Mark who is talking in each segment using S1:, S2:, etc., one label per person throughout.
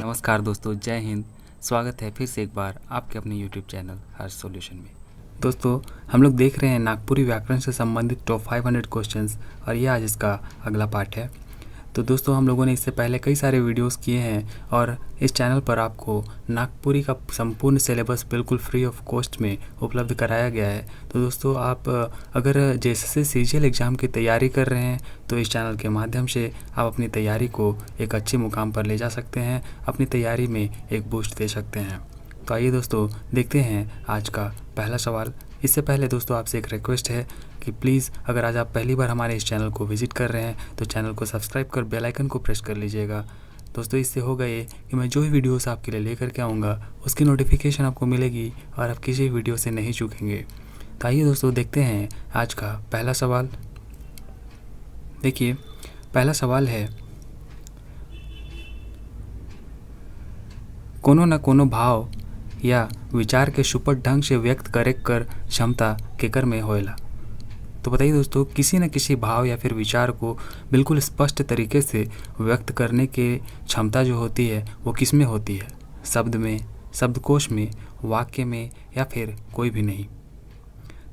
S1: नमस्कार दोस्तों, जय हिंद। स्वागत है फिर से एक बार आपके अपने YouTube चैनल हर्ष सॉल्यूशन में। दोस्तों, हम लोग देख रहे हैं नागपुरी व्याकरण से संबंधित टॉप 500 क्वेश्चंस और ये आज इसका अगला पार्ट है। तो दोस्तों, हम लोगों ने इससे पहले कई सारे वीडियोस किए हैं और इस चैनल पर आपको नागपुरी का संपूर्ण सिलेबस बिल्कुल फ्री ऑफ कॉस्ट में उपलब्ध कराया गया है। तो दोस्तों, आप अगर जेएसएससी सीजीएल एग्ज़ाम की तैयारी कर रहे हैं तो इस चैनल के माध्यम से आप अपनी तैयारी को एक अच्छे मुकाम पर ले जा सकते हैं, अपनी तैयारी में एक बूस्ट दे सकते हैं। तो आइए दोस्तों, देखते हैं आज का पहला सवाल। इससे पहले दोस्तों, आपसे एक रिक्वेस्ट है कि प्लीज़ अगर आज आप पहली बार हमारे इस चैनल को विजिट कर रहे हैं तो चैनल को सब्सक्राइब कर बेल आइकन को प्रेस कर लीजिएगा। दोस्तों, इससे होगा ये कि मैं जो भी वीडियोस आपके लिए लेकर के आऊँगा उसकी नोटिफिकेशन आपको मिलेगी और आप किसी वीडियो से नहीं चूकेंगे। तो आइए दोस्तों, देखते हैं आज का पहला सवाल। देखिए, पहला सवाल है, कोनो न कोनो भाव या विचार के सुपट ढंग से व्यक्त करे कर क्षमता केकर में होएला। तो बताइए दोस्तों, किसी न किसी भाव या फिर विचार को बिल्कुल स्पष्ट तरीके से व्यक्त करने की क्षमता जो होती है वो किस में होती है? शब्द में, शब्दकोश में, वाक्य में या फिर कोई भी नहीं।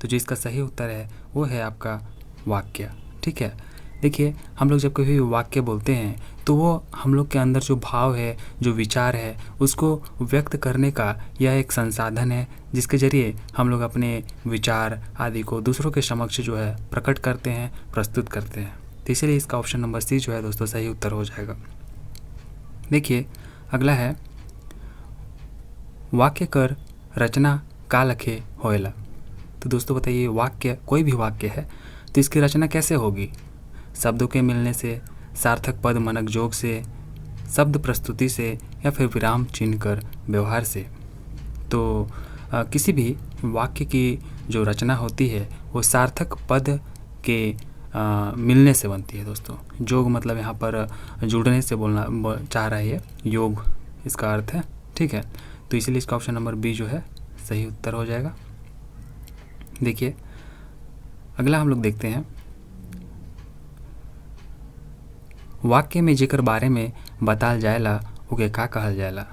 S1: तो जो इसका सही उत्तर है वो है आपका वाक्य। ठीक है, देखिए, हम लोग जब कभी भी वाक्य बोलते हैं तो वो हम लोग के अंदर जो भाव है, जो विचार है, उसको व्यक्त करने का यह एक संसाधन है जिसके ज़रिए हम लोग अपने विचार आदि को दूसरों के समक्ष जो है प्रकट करते हैं, प्रस्तुत करते हैं। तो इसलिए इसका ऑप्शन नंबर सी जो है दोस्तों सही उत्तर हो जाएगा। देखिए, अगला है, वाक्य कर रचना का लखे होएला। तो दोस्तों बताइए, वाक्य कोई भी वाक्य है तो इसकी रचना कैसे होगी? शब्दों के मिलने से, सार्थक पद मनक जोग से, शब्द प्रस्तुति से या फिर विराम चिन्ह कर व्यवहार से। तो किसी भी वाक्य की जो रचना होती है वो सार्थक पद के मिलने से बनती है दोस्तों। जोग मतलब यहाँ पर जुड़ने से बोलना चाह रहा है, योग इसका अर्थ है। ठीक है, तो इसलिए इसका ऑप्शन नंबर बी जो है सही उत्तर हो जाएगा। देखिए, अगला हम लोग देखते हैं, वाक्य में जेकर बारे में बताल जाएला ओके का कहल जाएला।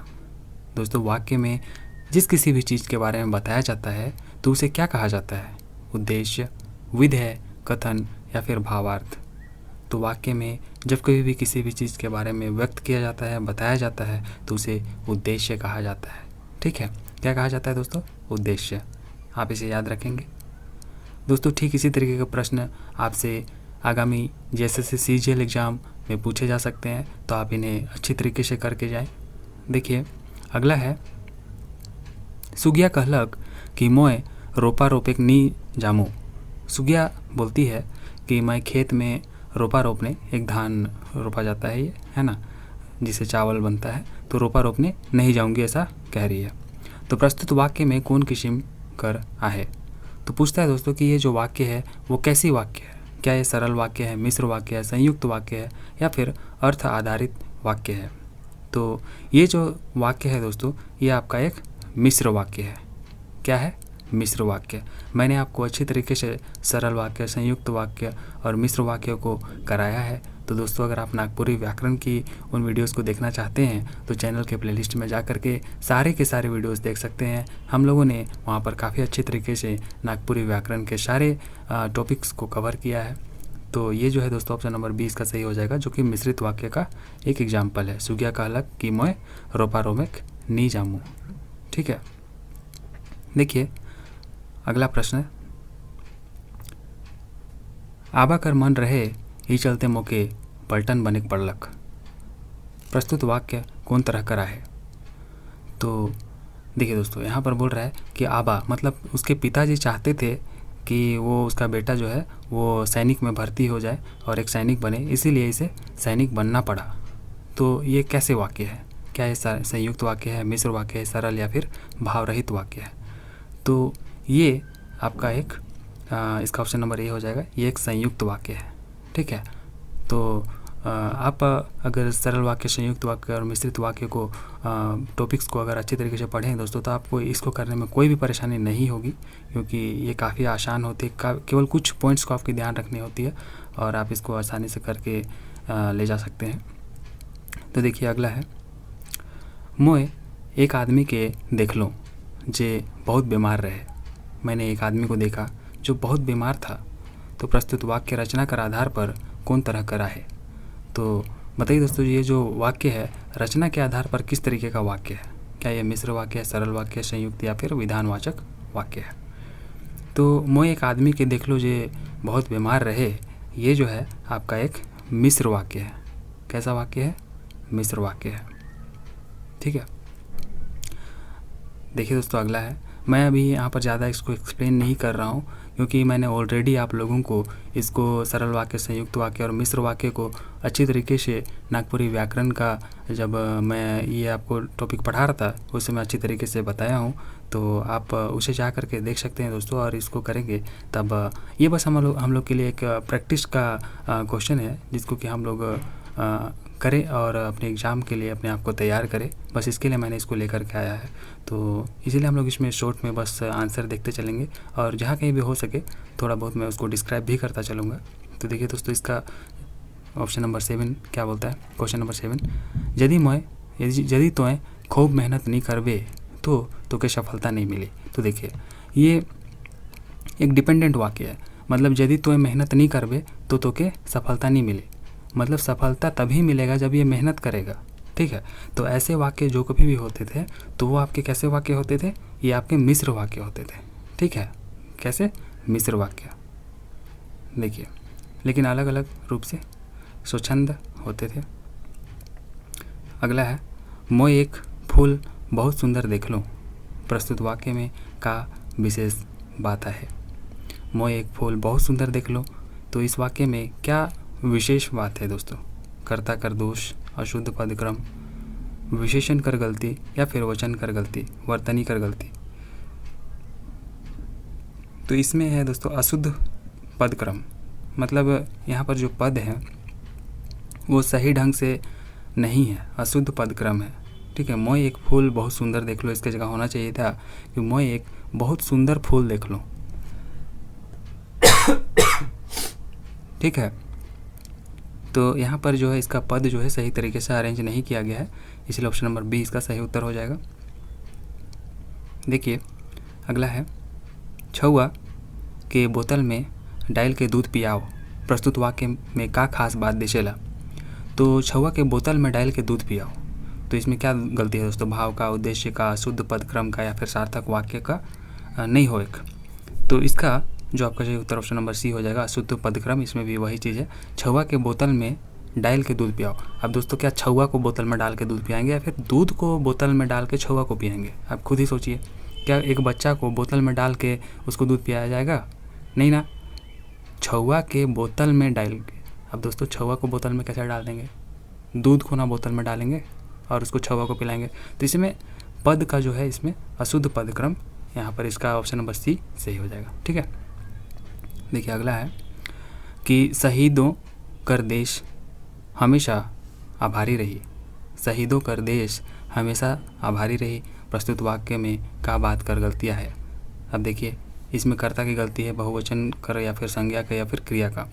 S1: दोस्तों, वाक्य में जिस किसी भी चीज़ के बारे में बताया जाता है तो उसे क्या कहा जाता है? उद्देश्य, विधेय, कथन या फिर भावार्थ। तो वाक्य में जब कभी भी किसी भी चीज़ के बारे में व्यक्त किया जाता है, बताया जाता है तो उसे उद्देश्य कहा जाता है। ठीक है, क्या कहा जाता है दोस्तों? उद्देश्य। आप इसे याद रखेंगे दोस्तों। ठीक इसी तरीके का प्रश्न आपसे आगामी जेएसएससी सीजीएल एग्ज़ाम में पूछे जा सकते हैं, तो आप इन्हें अच्छी तरीके से करके जाएं। देखिए, अगला है, सुगिया कहलक कि मोय रोपा रोपेक नी जामू। सुगिया बोलती है कि मैं खेत में रोपा रोपने, एक धान रोपा जाता है ये, है ना, जिसे चावल बनता है, तो रोपा रोपने नहीं जाऊंगी ऐसा कह रही है। तो प्रस्तुत वाक्य में कौन किस्म कर आहे? तो पूछता है दोस्तों कि ये जो वाक्य है वो कैसी वाक्य है? क्या ये सरल वाक्य है, मिश्र वाक्य है, संयुक्त वाक्य है या फिर अर्थ आधारित वाक्य है? तो ये जो वाक्य है दोस्तों, ये आपका एक मिश्र वाक्य है। क्या है? मिश्र वाक्य। मैंने आपको अच्छी तरीके से सरल वाक्य, संयुक्त वाक्य और मिश्र वाक्य को कराया है। तो दोस्तों, अगर आप नागपुरी व्याकरण की उन वीडियोस को देखना चाहते हैं तो चैनल के प्लेलिस्ट में जा कर के सारे के सारे वीडियोस देख सकते हैं। हम लोगों ने वहाँ पर काफ़ी अच्छे तरीके से नागपुरी व्याकरण के सारे टॉपिक्स को कवर किया है। तो ये जो है दोस्तों ऑप्शन नंबर 20 का सही हो जाएगा, जो कि मिश्रित वाक्य का एक एग्जाम्पल है। सुगिया कहलक कि मैं रोपा रोमेक नी जामू। ठीक है, देखिए, अगला प्रश्न, आबा कर मन रहे ही चलते मौके पलटन बने पड़लक। प्रस्तुत वाक्य कौन तरह का है? तो देखिए दोस्तों, यहाँ पर बोल रहा है कि आबा मतलब उसके पिताजी चाहते थे कि वो उसका बेटा जो है वो सैनिक में भर्ती हो जाए और एक सैनिक बने, इसीलिए इसे सैनिक बनना पड़ा। तो ये कैसे वाक्य है? क्या ये संयुक्त वाक्य है, मिश्र वाक्य है, सरल या फिर भाव रहित वाक्य है? तो ये आपका एक इसका ऑप्शन नंबर ए हो जाएगा, ये एक संयुक्त वाक्य है। ठीक है, तो आप अगर सरल वाक्य, संयुक्त वाक्य और मिश्रित वाक्य को टॉपिक्स को अगर अच्छी तरीके से पढ़ें दोस्तों, तो आपको इसको करने में कोई भी परेशानी नहीं होगी, क्योंकि ये काफ़ी आसान होती है। केवल कुछ पॉइंट्स को आपकी ध्यान रखनी होती है और आप इसको आसानी से करके ले जा सकते हैं। तो देखिए अगला है, मोए एक आदमी के देख लो जे बहुत बीमार रहे। मैंने एक आदमी को देखा जो बहुत बीमार था। तो प्रस्तुत वाक्य रचना कर आधार पर कौन तरह करा है। तो बताइए दोस्तों, ये जो वाक्य है रचना के आधार पर किस तरीके का वाक्य है। क्या ये मिश्र वाक्य है, सरल वाक्य, संयुक्त या फिर विधानवाचक वाक्य है। तो मोए एक आदमी के देख लो जे बहुत बीमार रहे, ये जो है आपका एक मिश्र वाक्य है। कैसा वाक्य है? मिश्र वाक्य है। ठीक है। देखिए दोस्तों अगला है, मैं अभी यहाँ पर ज़्यादा इसको एक्सप्लेन नहीं कर रहा हूँ क्योंकि मैंने ऑलरेडी आप लोगों को इसको सरल वाक्य, संयुक्त वाक्य और मिश्र वाक्य को अच्छी तरीके से नागपुरी व्याकरण का जब मैं ये आपको टॉपिक पढ़ा रहा था उसे मैं अच्छी तरीके से बताया हूँ। तो आप उसे जा करके देख सकते हैं दोस्तों, और इसको करेंगे तब ये बस हम लोग के लिए एक प्रैक्टिस का क्वेश्चन है जिसको कि हम लोग करें और अपने एग्ज़ाम के लिए अपने आप को तैयार करें। बस इसके लिए मैंने इसको लेकर के आया है। तो इसीलिए हम लोग इसमें शॉर्ट में बस आंसर देखते चलेंगे और जहाँ कहीं भी हो सके थोड़ा बहुत मैं उसको डिस्क्राइब भी करता चलूँगा। तो देखिए दोस्तों, इसका ऑप्शन नंबर 7 क्या बोलता है। क्वेश्चन नंबर 7, यदि तोय खूब मेहनत नहीं करबे तो के सफलता नहीं मिली। तो देखिए ये एक डिपेंडेंट वाक्य है। मतलब यदि तोय मेहनत नहीं करबे तो के सफलता नहीं मिले। मतलब सफलता तभी मिलेगा जब ये मेहनत करेगा। ठीक है। तो ऐसे वाक्य जो कभी भी होते थे तो वो आपके कैसे वाक्य होते थे? ये आपके मिश्र वाक्य होते थे। ठीक है। कैसे? मिश्र वाक्य। देखिए, लेकिन अलग अलग रूप से स्वच्छंद होते थे। अगला है, मोए एक फूल बहुत सुंदर देख लो। प्रस्तुत वाक्य में का विशेष बात है। मोए एक फूल बहुत सुंदर देख लो, तो इस वाक्य में क्या विशेष बात है दोस्तों? कर्ता कर दोष, अशुद्ध पदक्रम, विशेषण कर गलती या फिर वचन कर गलती, वर्तनी कर गलती। तो इसमें है दोस्तों अशुद्ध पदक्रम। मतलब यहाँ पर जो पद है वो सही ढंग से नहीं है, अशुद्ध पदक्रम है। ठीक है। मोए एक फूल बहुत सुंदर देख लो, इसके जगह होना चाहिए था कि मोए एक बहुत सुंदर फूल देख लो। ठीक है। तो यहाँ पर जो है इसका पद जो है सही तरीके से अरेंज नहीं किया गया है, इसलिए ऑप्शन नंबर बी इसका सही उत्तर हो जाएगा। देखिए अगला है, छौआ के बोतल में डाल के दूध पियाओ। प्रस्तुत वाक्य में का खास बात दिखेला। तो छौआ के बोतल में डाल के दूध पियाओ, तो इसमें क्या गलती है दोस्तों? भाव का, उद्देश्य का, शुद्ध पदक्रम का या फिर सार्थक वाक्य का नहीं हो एक। तो इसका जो आपका सही उत्तर ऑप्शन नंबर सी हो जाएगा, अशुद्ध पदक्रम। इसमें भी वही चीज़ है, छौआ के बोतल में डाल के दूध पियाओ। अब दोस्तों क्या छौआ को बोतल में डाल के दूध पियाएंगे या फिर दूध को बोतल में डाल के छौआ को पियाएंगे? आप खुद ही सोचिए, क्या एक बच्चा को बोतल में डाल के उसको दूध पियाया जाएगा? नहीं ना। छौआ के बोतल में डाल के, अब दोस्तों छौआ को बोतल में कैसे डाल देंगे? दूध को ना बोतल में डालेंगे और उसको छौआ को पिलाएंगे। तो इसमें पद का जो है इसमें अशुद्ध पदक्रम, यहाँ पर इसका ऑप्शन नंबर सी सही हो जाएगा। ठीक है। देखिए अगला है कि शहीदों कर देश हमेशा आभारी रही। शहीदों कर देश हमेशा आभारी रही। प्रस्तुत वाक्य में का बात कर गलतियाँ है। अब देखिए इसमें कर्ता की गलती है, बहुवचन कर या फिर संज्ञा का या फिर क्रिया का।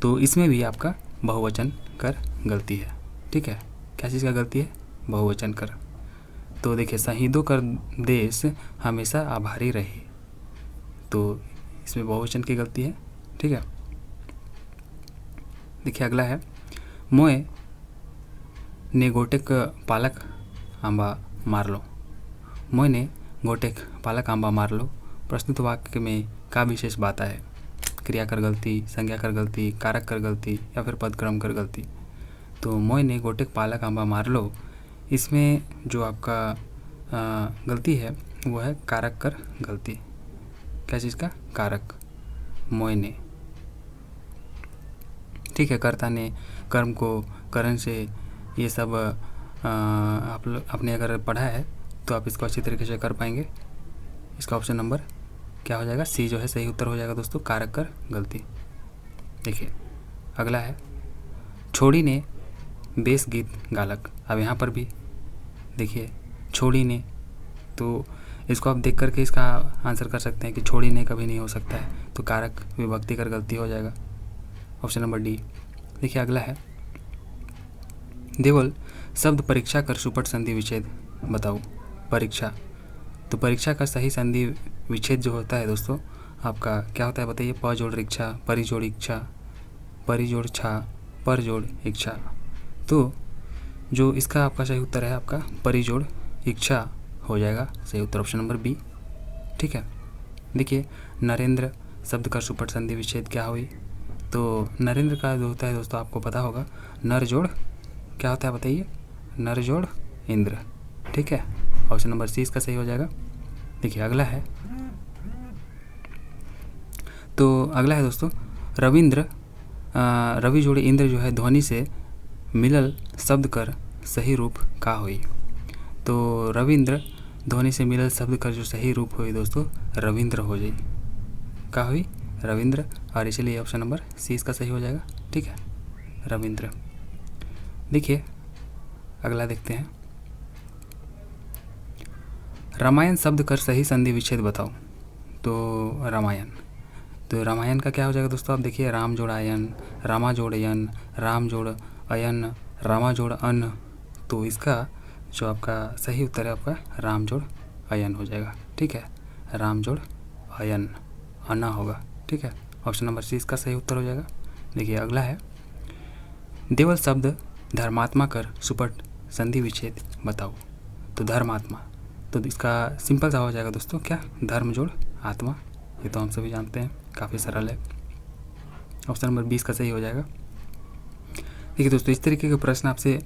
S1: तो इसमें भी आपका बहुवचन कर गलती है। ठीक है। क्या चीज़ का गलती है? बहुवचन कर। तो देखिए शहीदों कर देश हमेशा आभारी रही, तो इसमें बहुवचन की गलती है। ठीक है। देखिए अगला है, मोए ने गोटेक पालक आंबा मार लो। मोए ने गोटेक पालक आंबा मार लो। प्रस्तुत वाक्य में का विशेष बात है? क्रिया कर गलती, संज्ञा कर गलती, कारक कर गलती या फिर पदक्रम कर गलती। तो मोए ने गोटेक पालक आंबा मार लो, इसमें जो आपका गलती है वो है कारक कर गलती। क्या चीज़ का? कारक। मोए ने। ठीक है। कर्ता ने कर्म को करण से ये सब आपने अगर पढ़ा है तो आप इसको अच्छी तरीके से कर पाएंगे। इसका ऑप्शन नंबर क्या हो जाएगा? सी जो है सही उत्तर हो जाएगा दोस्तों, कारक कर गलती। देखिए अगला है, छोड़ी ने बेस गीत गालक। अब यहाँ पर भी देखिए छोड़ी ने, तो इसको आप देख करके इसका आंसर कर सकते हैं कि छोड़ी ने कभी नहीं हो सकता है, तो कारक विभक्ति कर गलती हो जाएगा, ऑप्शन नंबर डी। देखिए अगला है, देवल शब्द परीक्षा कर सुपट संधि विच्छेद बताओ। परीक्षा, तो परीक्षा का सही संधि विच्छेद जो होता है दोस्तों आपका क्या होता है बताइए। प जोड़ रिक्षा, परि जोड़ इच्छा, परि जोड़ छा, पर जोड़ इच्छा। तो जो इसका आपका सही उत्तर है आपका परि जोड़ इच्छा हो जाएगा। सही उत्तर ऑप्शन नंबर बी। ठीक है, देखिए नरेंद्र शब्द का सुपट संधि विच्छेद क्या हुई। तो नरेंद्र का जो होता है दोस्तों आपको पता होगा, नर जोड़ क्या होता है बताइए, नर जोड़ इंद्र। ठीक है, ऑप्शन नंबर सी इसका सही हो जाएगा। देखिए अगला है, तो अगला है दोस्तों रविंद्र, रवि जोड़े इंद्र जो है ध्वनि से मिलल शब्द कर सही रूप का हुई। तो रविंद्र ध्वनि से मिलल शब्द कर जो सही रूप हुई दोस्तों रविंद्र हो जाए। का हुई रविंद्र, और इसलिए ऑप्शन नंबर सी इसका सही हो जाएगा। ठीक है, रविंद्र। देखिए अगला देखते हैं, रामायण शब्द कर सही संधि विच्छेद बताओ। तो रामायण, तो रामायण का क्या हो जाएगा दोस्तों, आप देखिए राम जोड़ आयन, रामा जोड़ यन, राम जोड़ अयन, रामा जोड़ अन। तो इसका जो आपका सही उत्तर है आपका राम जोड़ अयन हो जाएगा। ठीक है, राम जोड़ अयन, अन्ना होगा। ठीक है, ऑप्शन नंबर सी इसका सही उत्तर हो जाएगा। देखिए अगला है, देवल शब्द धर्मात्मा कर सुपट संधि विच्छेद बताओ। तो धर्मात्मा, तो इसका सिंपल सा हो जाएगा दोस्तों क्या, धर्म जोड़ आत्मा। ये तो हम सभी जानते हैं, काफ़ी सरल है। ऑप्शन नंबर 20 का सही हो जाएगा। देखिए दोस्तों इस तरीके के प्रश्न आपसे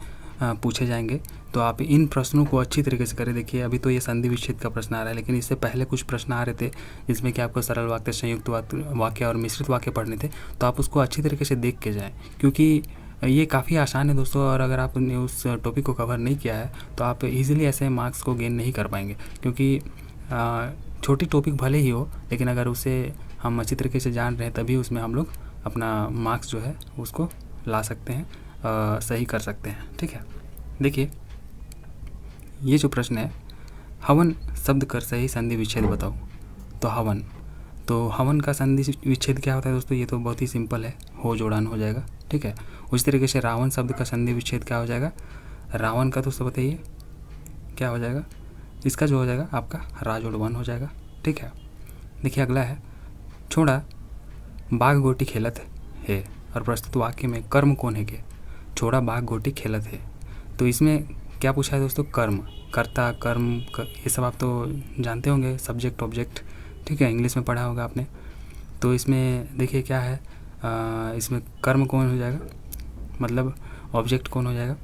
S1: पूछे जाएंगे, तो आप इन प्रश्नों को अच्छी तरीके से करें। देखिए अभी तो ये संधि विच्छेद का प्रश्न आ रहा है, लेकिन इससे पहले कुछ प्रश्न आ रहे थे जिसमें कि आपको सरल वाक्य, संयुक्त वाक्य और मिश्रित वाक्य पढ़ने थे। तो आप उसको अच्छी तरीके से देख के जाएँ, क्योंकि ये काफ़ी आसान है दोस्तों। और अगर आपने उस टॉपिक को कवर नहीं किया है तो आप इजीली ऐसे मार्क्स को गेन नहीं कर पाएंगे, क्योंकि छोटी टॉपिक भले ही हो, लेकिन अगर उसे हम अच्छी तरीके से जान रहे हैं तभी उसमें हम लोग अपना मार्क्स जो है उसको ला सकते हैं, सही कर सकते हैं। ठीक है, देखिए ये जो प्रश्न है, हवन शब्द कर सही संधि विच्छेद बताओ। तो हवन, तो हवन का संधि विच्छेद क्या होता है दोस्तों, ये तो बहुत ही सिंपल है, हो जोड़ान हो जाएगा। ठीक है, उसी तरीके से रावण शब्द का संधि विच्छेद क्या हो जाएगा, रावण का दोस्तों बताइए क्या हो जाएगा, इसका जो हो जाएगा आपका रा जोड़ वन हो जाएगा। ठीक है, देखिए अगला है, छोड़ा बाघ गोटी खेलत है और प्रस्तुत वाक्य में कर्म कौन है के। छोड़ा बाघ गोटी खेलत है, तो इसमें क्या पूछा है दोस्तों, कर्म, कर्ता, कर्म, ये सब आप तो जानते होंगे, सब्जेक्ट ऑब्जेक्ट। ठीक है, इंग्लिश में पढ़ा होगा आपने। तो इसमें देखिए क्या है, इसमें कर्म कौन हो जाएगा, मतलब ऑब्जेक्ट कौन हो जाएगा।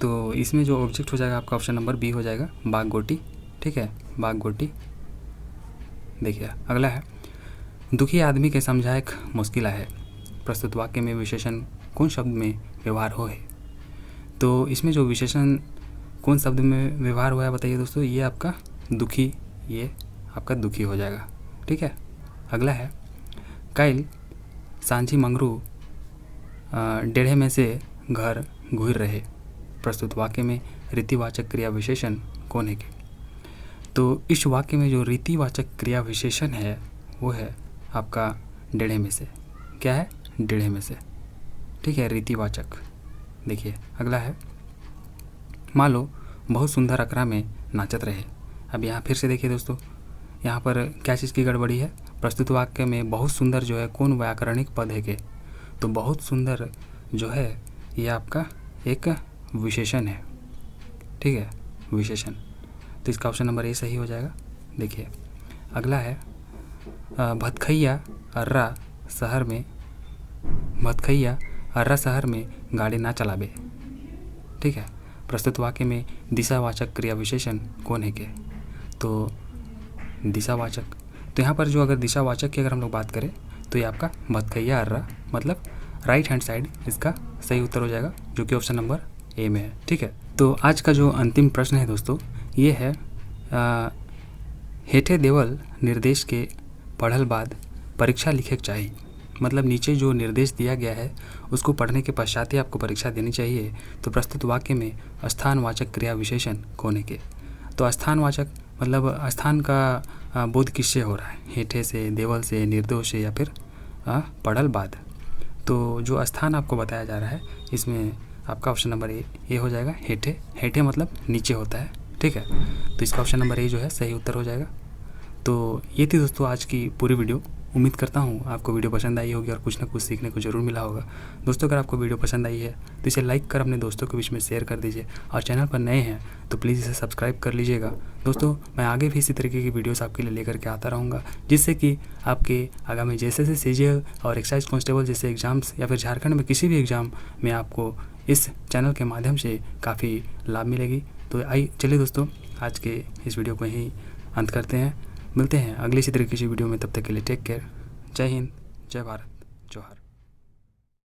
S1: तो इसमें जो ऑब्जेक्ट हो जाएगा आपका ऑप्शन नंबर बी हो जाएगा, बाघ गोटी। ठीक है, बाघ गोटी। देखिए अगला है, दुखी आदमी के समझाए मुश्किल है, प्रस्तुत वाक्य में विशेषण कौन शब्द में व्यवहार हो है। तो इसमें जो विशेषण कौन शब्द में व्यवहार हुआ है बताइए दोस्तों, ये आपका दुखी, ये आपका दुखी हो जाएगा। ठीक है, अगला है, काइल सांझी मंगरू डेढ़े में से घर घूर रहे, प्रस्तुत वाक्य में रीतिवाचक क्रिया विशेषण कौन है के। तो इस वाक्य में जो रीतिवाचक क्रिया विशेषण है वो है आपका डेढ़े में से। क्या है, डेढ़े में से। ठीक है, रीतिवाचक। देखिए अगला है, मान लो बहुत सुंदर अकरा में नाचत रहे। अब यहाँ फिर से देखिए दोस्तों, यहाँ पर क्या चीज़ की गड़बड़ी है, प्रस्तुत वाक्य में बहुत सुंदर जो है कौन व्याकरणिक पद है के। तो बहुत सुंदर जो है ये आपका एक विशेषण है। ठीक है, विशेषण, तो इसका ऑप्शन नंबर ए सही हो जाएगा। देखिए अगला है, भतखैया अर्रा शहर में, भतखैया अर्रा शहर में गाड़ी ना चलाबे। ठीक है, प्रस्तुत वाक्य में दिशावाचक क्रिया विशेषण कौन है के। तो दिशावाचक, तो यहाँ पर जो अगर दिशावाचक की अगर हम लोग बात करें तो ये आपका भतखैया अर्रा, मतलब राइट हैंड साइड इसका सही उत्तर हो जाएगा, जो कि ऑप्शन नंबर ए में है। ठीक है, तो आज का जो अंतिम प्रश्न है दोस्तों ये है, हेठे देवल निर्देश के पढ़ल बाद परीक्षा लिखे के चाहिए। मतलब नीचे जो निर्देश दिया गया है उसको पढ़ने के पश्चात ही आपको परीक्षा देनी चाहिए। तो प्रस्तुत वाक्य में स्थानवाचक क्रिया विशेषण कौन है के। तो स्थानवाचक मतलब स्थान का बोध किससे हो रहा है, हेठे से, देवल से, निर्दोष से या फिर पढ़ल बाद। तो जो स्थान आपको बताया जा रहा है इसमें आपका ऑप्शन नंबर ए हो जाएगा। हेठे, हेठे मतलब नीचे होता है, ठीक है। तो इसका ऑप्शन नंबर ए जो है सही उत्तर हो जाएगा। तो ये थी दोस्तों आज की पूरी वीडियो। उम्मीद करता हूँ आपको वीडियो पसंद आई होगी और कुछ ना कुछ सीखने को ज़रूर मिला होगा। दोस्तों अगर आपको वीडियो पसंद आई है तो इसे लाइक कर अपने दोस्तों के बीच में शेयर कर दीजिए, और चैनल पर नए हैं तो प्लीज़ इसे सब्सक्राइब कर लीजिएगा। दोस्तों मैं आगे भी इसी तरीके की वीडियोस आपके लिए लेकर के आता रहूँगा, जिससे कि आपके आगामी जैसे सीजीएल और एक्साइज कांस्टेबल जैसे एग्ज़ाम्स या फिर झारखंड में किसी भी एग्ज़ाम में आपको इस चैनल के माध्यम से काफ़ी लाभ मिलेगी। तो चलिए दोस्तों आज के इस वीडियो को यहीं अंत करते हैं। मिलते हैं अगली इसी तरीके की वीडियो में, तब तक के लिए टेक केयर। जय हिंद, जय भारत, जोहार।